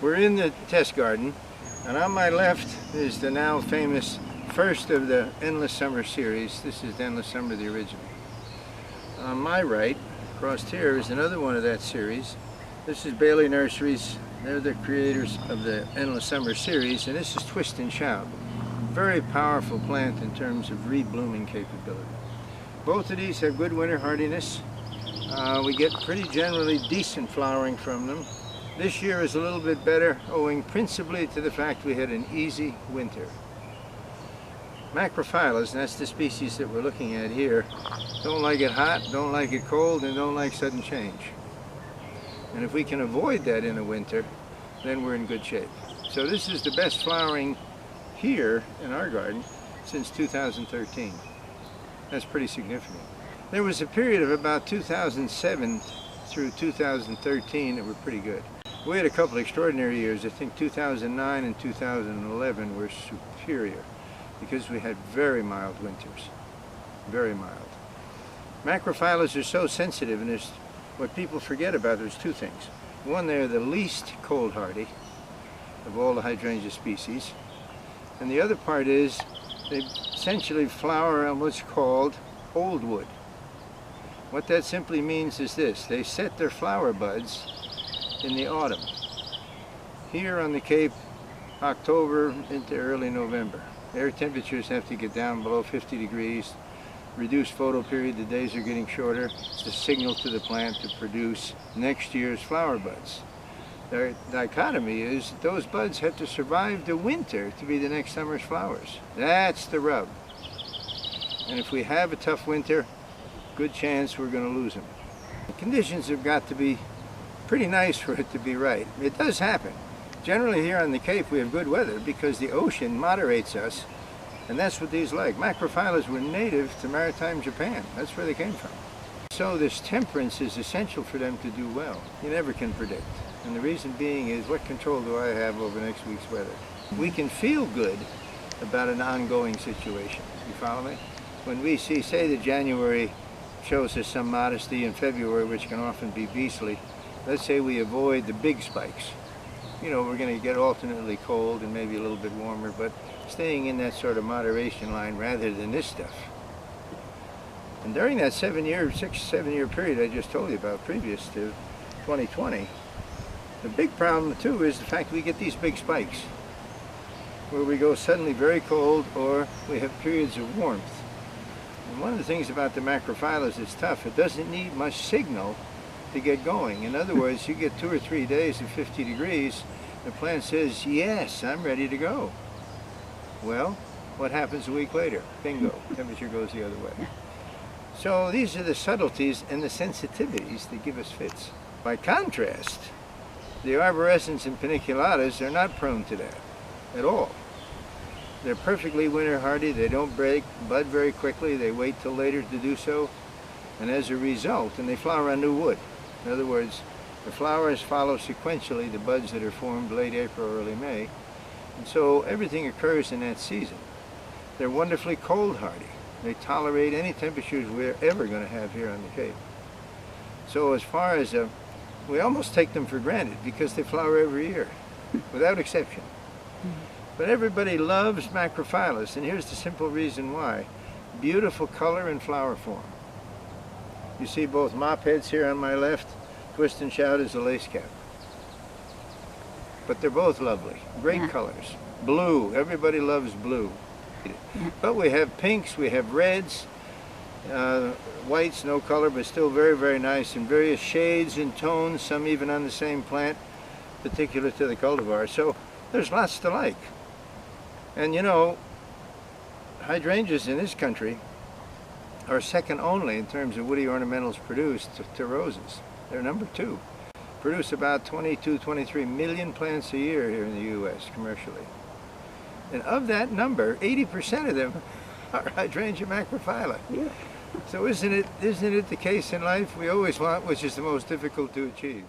We're in the test garden, and on my left is the now famous first of the Endless Summer series. This is Endless Summer, the original. On my right, across here, is another one of that series. This is Bailey Nurseries. They're the creators of the Endless Summer series, and this is Twist and Shout. Very powerful plant in terms of reblooming capability. Both of these have good winter hardiness. We get pretty generally decent flowering from them. This year is a little bit better, owing principally to the fact we had an easy winter. Macrophyllas, and that's the species that we're looking at here, don't like it hot, don't like it cold, and don't like sudden change. And if we can avoid that in the winter, then we're in good shape. So this is the best flowering here in our garden since 2013. That's pretty significant. There was a period of about 2007 through 2013 that were pretty good. We had a couple extraordinary years. I think 2009 and 2011 were superior because we had very mild winters, very mild. Macrophyllas are so sensitive, and there's what people forget about. There's two things. One, they're the least cold hardy of all the hydrangea species, and the other part is they essentially flower on what's called old wood. What that simply means is this: they set their flower buds in the autumn. Here on the Cape, October into early November. Air temperatures have to get down below 50 degrees. Reduced photo period, the days are getting shorter. It's a signal to the plant to produce next year's flower buds. The dichotomy is that those buds have to survive the winter to be the next summer's flowers. That's the rub. And if we have a tough winter, good chance we're going to lose them. The conditions have got to be pretty nice for it to be right. It does happen. Generally here on the Cape we have good weather because the ocean moderates us, and that's what these like. Macrophyllas were native to maritime Japan. That's where they came from. So this temperance is essential for them to do well. You never can predict. And the reason being is, what control do I have over next week's weather? We can feel good about an ongoing situation. You follow me? When we see, say that January shows us some modesty, in February, which can often be beastly, let's say we avoid the big spikes. You know, we're going to get alternately cold and maybe a little bit warmer, but staying in that sort of moderation line rather than this stuff. And during that 7 year period I just told you about, previous to 2020, the big problem too is the fact we get these big spikes where we go suddenly very cold, or we have periods of warmth. And one of the things about the macrophyllas is tough. It doesn't need much signal to get going. In other words, you get 2 or 3 days of 50 degrees, the plant says, yes, I'm ready to go. Well, what happens a week later? Bingo, temperature goes the other way. So these are the subtleties and the sensitivities that give us fits. By contrast, the arborescens and paniculatas are not prone to that at all. They're perfectly winter hardy. They don't break bud very quickly. They wait till later to do so, and as a result, and they flower on new wood. In other words, the flowers follow sequentially the buds that are formed late April, early May, and so everything occurs in that season. They're wonderfully cold hardy. They tolerate any temperatures we're ever going to have here on the Cape. So as far as we almost take them for granted because they flower every year, without exception. But everybody loves macrophyllas, and here's the simple reason why. Beautiful color and flower form. You see both mop heads here on my left. Twist and Shout is a lace cap. But they're both lovely. Great colors. Blue. Everybody loves blue. But we have pinks, we have reds, whites, no color, but still very, very nice, in various shades and tones, some even on the same plant, particular to the cultivar. So there's lots to like. And you know, hydrangeas in this country are second only in terms of woody ornamentals produced to roses. They're number 2. Produce about 22, 23 million plants a year here in the U.S. commercially. And of that number, 80% of them are Hydrangea macrophylla. Yeah. So isn't it the case in life? We always want which is the most difficult to achieve.